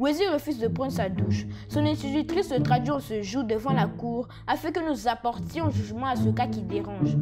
Wesley refuse de prendre sa douche. Son institutrice le traduit en ce jour devant la cour afin que nous apportions jugement à ce cas qui dérange.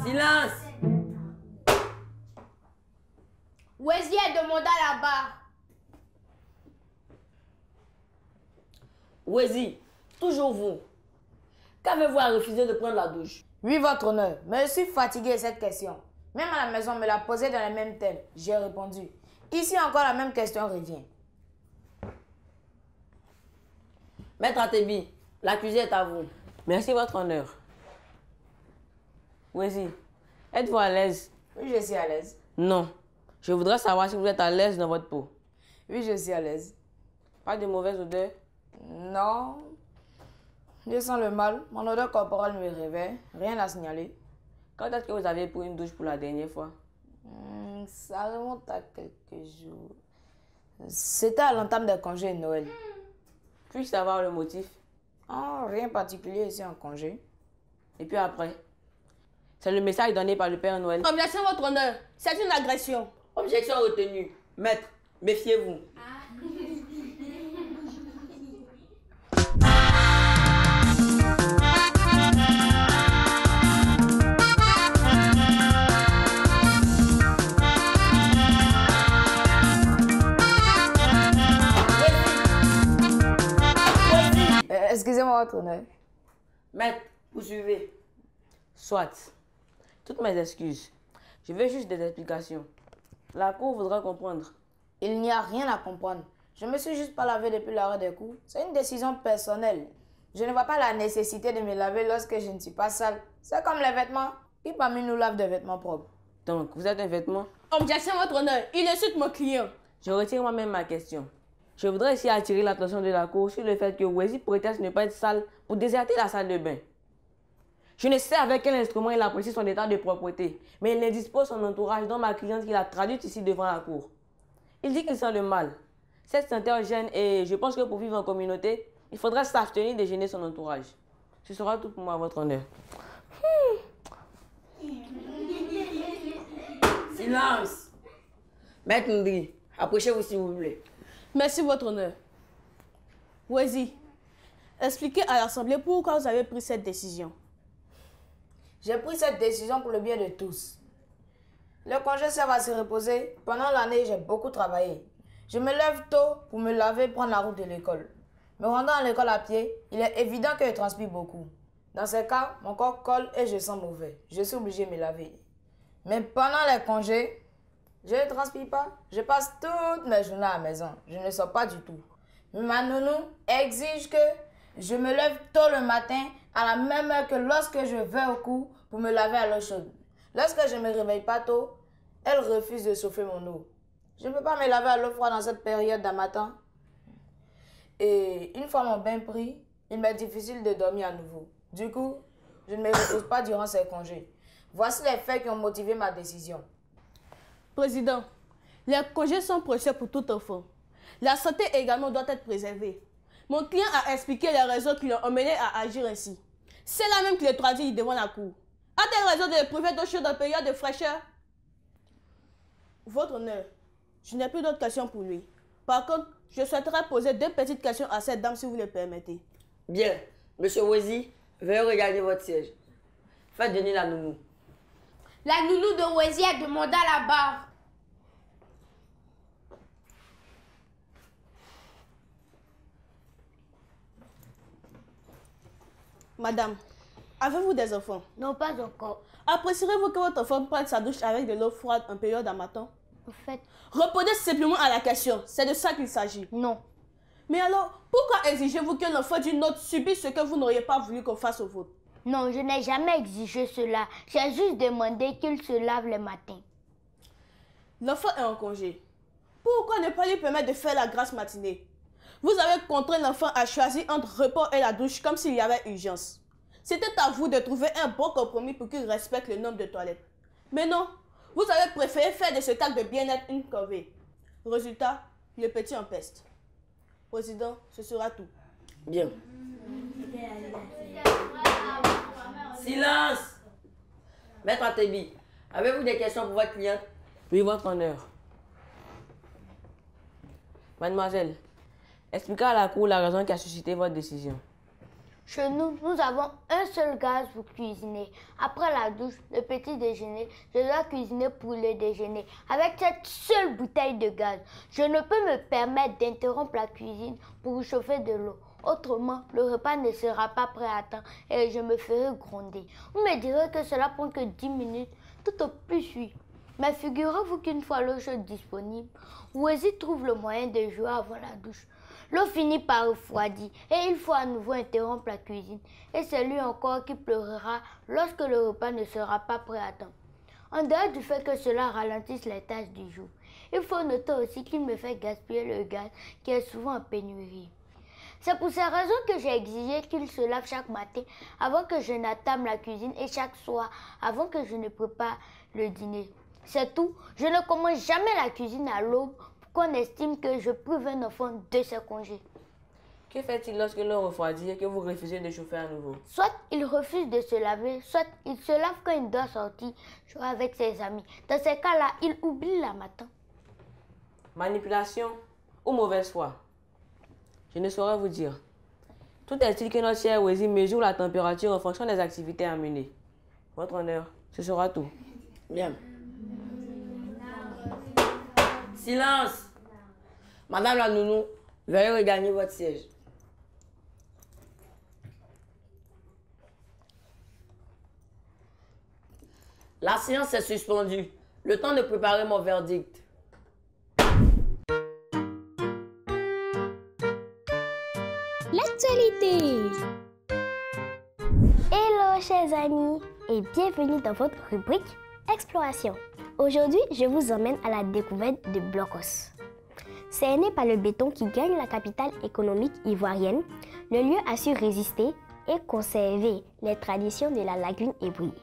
Silence! Wesley a demandé à la barre. Wesley, toujours vous. Qu'avez-vous à refuser de prendre la douche? Oui, votre honneur, mais je suis fatigué de cette question. Même à la maison, on me l'a posée dans le même thème. J'ai répondu. Ici encore, la même question revient. Maître Atebi, l'accusé est à vous. Merci, votre honneur. Wesley, êtes-vous à l'aise? Oui, je suis à l'aise. Non. Je voudrais savoir si vous êtes à l'aise dans votre peau. Oui, je suis à l'aise. Pas de mauvaise odeur? Non. Je sens le mal. Mon odeur corporelle me réveille. Rien à signaler. Quand est-ce que vous avez pris une douche pour la dernière fois? Ça remonte à quelques jours. C'était à l'entame des congés de Noël. Puis-je savoir le motif? Oh, rien de particulier ici en congé. Et puis après? C'est le message donné par le Père Noël. Objection, votre honneur. C'est une agression. Objection retenue. Maître, méfiez-vous. Excusez-moi, votre honneur. Maître, poursuivez. Soit. Toutes mes excuses. Je veux juste des explications. La cour voudra comprendre. Il n'y a rien à comprendre. Je me suis juste pas lavé depuis l'arrêt des cours. C'est une décision personnelle. Je ne vois pas la nécessité de me laver lorsque je ne suis pas sale. C'est comme les vêtements. Qui parmi nous lave des vêtements propres? Donc, vous êtes un vêtement? Objection, votre honneur. Il insulte mon client. Je retire moi-même ma question. Je voudrais ici attirer l'attention de la cour sur le fait que Wesley prétexte ne pas être sale pour déserter la salle de bain. Je ne sais avec quel instrument il apprécie son état de propreté, mais il indispose son entourage dont ma cliente qu'il a traduite ici devant la cour. Il dit qu'il sent le mal. Cette senteur gêne et je pense que pour vivre en communauté, il faudrait s'abstenir de gêner son entourage. Ce sera tout pour moi, votre honneur. Silence! Maître Ndri, approchez-vous s'il vous plaît. Merci, votre honneur. Wesley, expliquez à l'Assemblée pourquoi vous avez pris cette décision. J'ai pris cette décision pour le bien de tous. Le congé sert à se reposer. Pendant l'année, j'ai beaucoup travaillé. Je me lève tôt pour me laver et prendre la route de l'école. Me rendant à l'école à pied, il est évident que je transpire beaucoup. Dans ce cas, mon corps colle et je sens mauvais. Je suis obligé de me laver. Mais pendant les congés, je ne transpire pas. Je passe toutes mes journées à la maison. Je ne sors pas du tout. Ma nounou exige que je me lève tôt le matin à la même heure que lorsque je vais au cours pour me laver à l'eau chaude. Lorsque je ne me réveille pas tôt, elle refuse de chauffer mon eau. Je ne peux pas me laver à l'eau froide dans cette période d'un matin. Et une fois mon bain pris, il m'est difficile de dormir à nouveau. Du coup, je ne me repose pas durant ces congés. Voici les faits qui ont motivé ma décision. Président, les congés sont précieux pour tout enfant. La santé également doit être préservée. Mon client a expliqué les raisons qui l'ont amené à agir ainsi. C'est là même qu'il est traduit devant la cour. A-t-elle raison de le priver d'eau chaude en période de fraîcheur? Votre honneur, je n'ai plus d'autres questions pour lui. Par contre, je souhaiterais poser deux petites questions à cette dame si vous le permettez. Bien. Monsieur Wesley, veuillez regarder votre siège. Faites venir la nounou. La nounou de Wesley a demandé à la barre. Madame, avez-vous des enfants? Non, pas encore. Apprécierez-vous que votre enfant prenne sa douche avec de l'eau froide en période d'harmattan? En fait, Répondez simplement à la question. C'est de ça qu'il s'agit. non. Mais alors, pourquoi exigez-vous que l'enfant d'une autre subisse ce que vous n'auriez pas voulu qu'on fasse au vôtre? Non, je n'ai jamais exigé cela. J'ai juste demandé qu'il se lave le matin. L'enfant est en congé. Pourquoi ne pas lui permettre de faire la grasse matinée? Vous avez contraint l'enfant à choisir entre repos et la douche comme s'il y avait urgence. C'était à vous de trouver un bon compromis pour qu'il respecte le nombre de toilettes. Mais non, vous avez préféré faire de ce acte de bien-être une corvée. Résultat, le petit en peste. Président, ce sera tout. Bien. Silence! Maître Atebi, avez-vous des questions pour votre cliente? Oui, votre honneur. Mademoiselle, expliquez à la cour la raison qui a suscité votre décision. Chez nous, nous avons un seul gaz pour cuisiner. Après la douche, le petit déjeuner, je dois cuisiner pour le déjeuner. Avec cette seule bouteille de gaz, je ne peux me permettre d'interrompre la cuisine pour chauffer de l'eau. Autrement, le repas ne sera pas prêt à temps et je me ferai gronder. Vous me direz que cela prend que 10 minutes, tout au plus oui. Mais figurez-vous qu'une fois l'eau chaude disponible, Wezi trouve le moyen de jouer avant la douche. L'eau finit par refroidir et il faut à nouveau interrompre la cuisine. Et c'est lui encore qui pleurera lorsque le repas ne sera pas prêt à temps. En dehors du fait que cela ralentisse les tâches du jour, il faut noter aussi qu'il me fait gaspiller le gaz qui est souvent en pénurie. C'est pour ces raisons que j'ai exigé qu'il se lave chaque matin avant que je n'attame la cuisine et chaque soir avant que je ne prépare le dîner. C'est tout, je ne commence jamais la cuisine à l'aube pour qu'on estime que je prive un enfant de ses congés. Que fait-il lorsque l'eau refroidit et que vous refusez de chauffer à nouveau? Soit il refuse de se laver, soit il se lave quand il doit sortir jouer avec ses amis. Dans ces cas-là, il oublie la matin. Manipulation ou mauvaise foi? Je ne saurais vous dire. Tout est-il que notre cher Wezi mesure la température en fonction des activités à mener. Votre honneur, ce sera tout. Bien. Silence! Madame la nounou, veuillez regagner votre siège. La séance est suspendue. Le temps de préparer mon verdict. L'actualité. Hello chers amis et bienvenue dans votre rubrique Exploration. Aujourd'hui, je vous emmène à la découverte de Blocos. Cerné par le béton qui gagne la capitale économique ivoirienne, le lieu a su résister et conserver les traditions de la lagune ébouillée.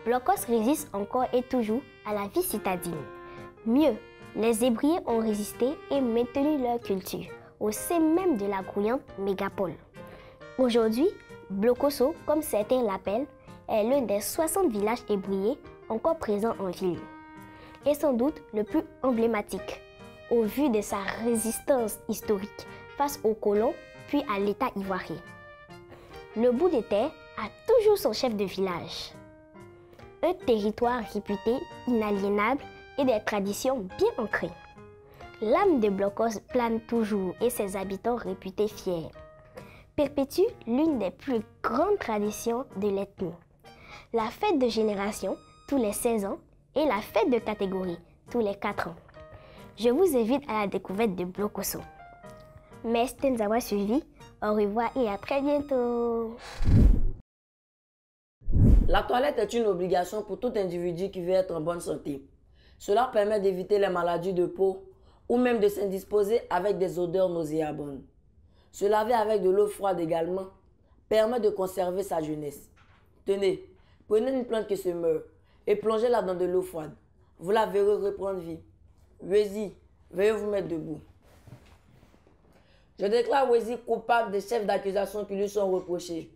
Blocos résiste encore et toujours à la vie citadine. Mieux, les Hébriers ont résisté et maintenu leur culture au sein même de la grouillante mégapole. Aujourd'hui, Blocoso, comme certains l'appellent, est l'un des 60 villages hébriers encore présents en ville. Et sans doute le plus emblématique, au vu de sa résistance historique face aux colons puis à l'État ivoirien. Le bout de terre a toujours son chef de village. Un territoire réputé inaliénable et des traditions bien ancrées. L'âme de Blocos plane toujours et ses habitants réputés fiers perpétuent l'une des plus grandes traditions de l'ethnie. La fête de génération tous les 16 ans et la fête de catégorie tous les 4 ans. Je vous invite à la découverte de Blocoso. Merci de nous avoir suivis. Au revoir et à très bientôt. La toilette est une obligation pour tout individu qui veut être en bonne santé. Cela permet d'éviter les maladies de peau ou même de s'indisposer avec des odeurs nauséabondes. Se laver avec de l'eau froide également permet de conserver sa jeunesse. Tenez, prenez une plante qui se meurt et plongez-la dans de l'eau froide. Vous la verrez reprendre vie. Wezi, veuillez vous mettre debout. Je déclare Wezi coupable des chefs d'accusation qui lui sont reprochés.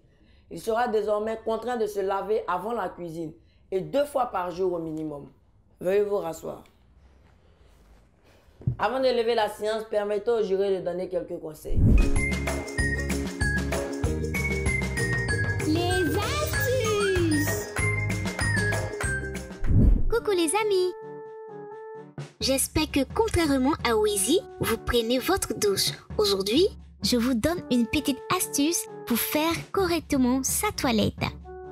Il sera désormais contraint de se laver avant la cuisine et 2 fois par jour au minimum. Veuillez vous rasseoir. Avant de lever la séance, permettez au juré de donner quelques conseils. Les astuces. Coucou les amis. J'espère que contrairement à Wezi, vous prenez votre douche. Aujourd'hui, je vous donne une petite astuce pour faire correctement sa toilette.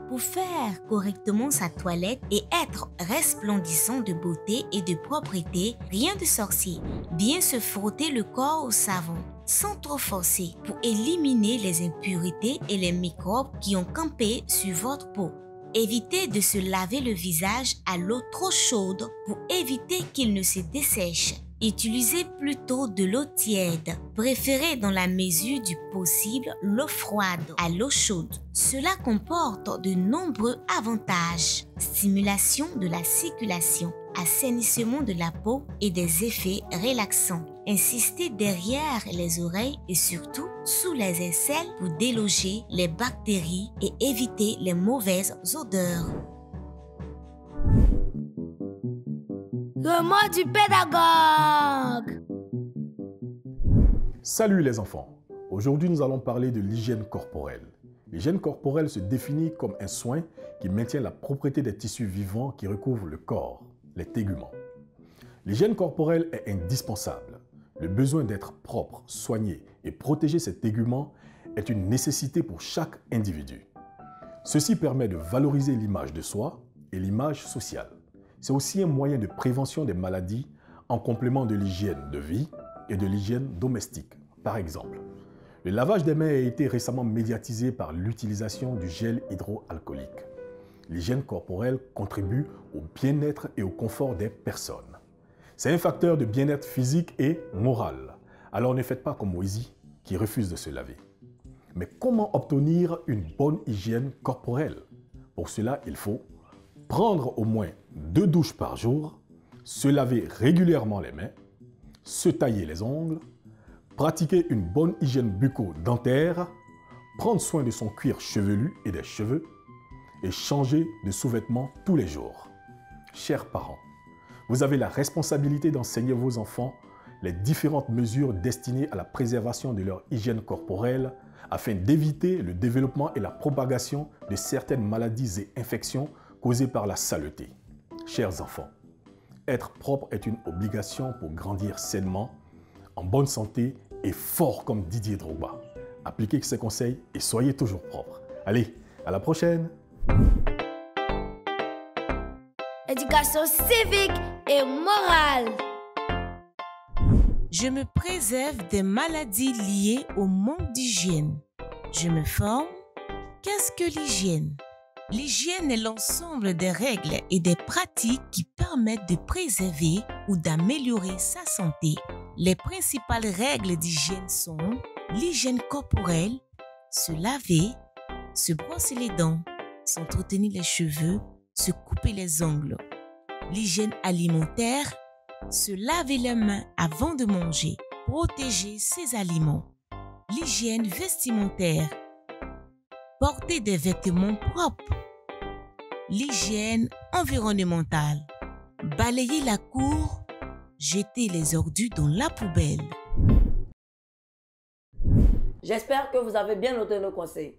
Pour faire correctement sa toilette et être resplendissant de beauté et de propreté, rien de sorcier. Bien se frotter le corps au savon, sans trop forcer, pour éliminer les impuretés et les microbes qui ont campé sur votre peau. Évitez de se laver le visage à l'eau trop chaude pour éviter qu'il ne se dessèche. Utilisez plutôt de l'eau tiède. Préférez dans la mesure du possible l'eau froide à l'eau chaude. Cela comporte de nombreux avantages. Stimulation de la circulation, assainissement de la peau et des effets relaxants. Insistez derrière les oreilles et surtout sous les aisselles pour déloger les bactéries et éviter les mauvaises odeurs. Le mot du pédagogue. Salut les enfants. Aujourd'hui, nous allons parler de l'hygiène corporelle. L'hygiène corporelle se définit comme un soin qui maintient la propreté des tissus vivants qui recouvrent le corps, les téguments. L'hygiène corporelle est indispensable. Le besoin d'être propre, soigné et protéger ses téguments est une nécessité pour chaque individu. Ceci permet de valoriser l'image de soi et l'image sociale. C'est aussi un moyen de prévention des maladies en complément de l'hygiène de vie et de l'hygiène domestique. Par exemple, le lavage des mains a été récemment médiatisé par l'utilisation du gel hydroalcoolique. L'hygiène corporelle contribue au bien-être et au confort des personnes. C'est un facteur de bien-être physique et moral. Alors ne faites pas comme Moïse qui refuse de se laver. Mais comment obtenir une bonne hygiène corporelle? Pour cela, il faut prendre au moins 2 douches par jour, se laver régulièrement les mains, se tailler les ongles, pratiquer une bonne hygiène bucco-dentaire, prendre soin de son cuir chevelu et des cheveux et changer de sous-vêtements tous les jours. Chers parents, vous avez la responsabilité d'enseigner vos enfants les différentes mesures destinées à la préservation de leur hygiène corporelle afin d'éviter le développement et la propagation de certaines maladies et infections causées par la saleté. Chers enfants, être propre est une obligation pour grandir sainement, en bonne santé et fort comme Didier Drogba. Appliquez ces conseils et soyez toujours propre. Allez, à la prochaine! Éducation civique et morale. Je me préserve des maladies liées au manque d'hygiène. Je me forme. Qu'est-ce que l'hygiène? L'hygiène est l'ensemble des règles et des pratiques qui permettent de préserver ou d'améliorer sa santé. Les principales règles d'hygiène sont l'hygiène corporelle, se laver, se brosser les dents, s'entretenir les cheveux, se couper les ongles. L'hygiène alimentaire, se laver les mains avant de manger, protéger ses aliments. L'hygiène vestimentaire, porter des vêtements propres. L'hygiène environnementale, balayer la cour, jeter les ordures dans la poubelle. J'espère que vous avez bien noté nos conseils.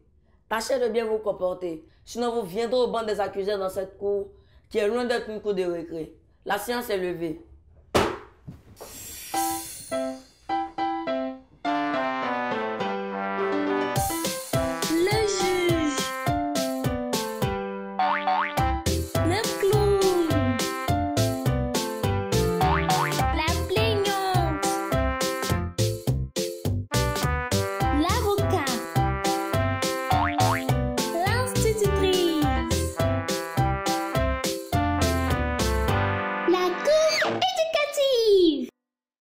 Tâchez de bien vous comporter, sinon vous viendrez au banc des accusés dans cette cour qui est loin d'être une cour de récré. La séance est levée.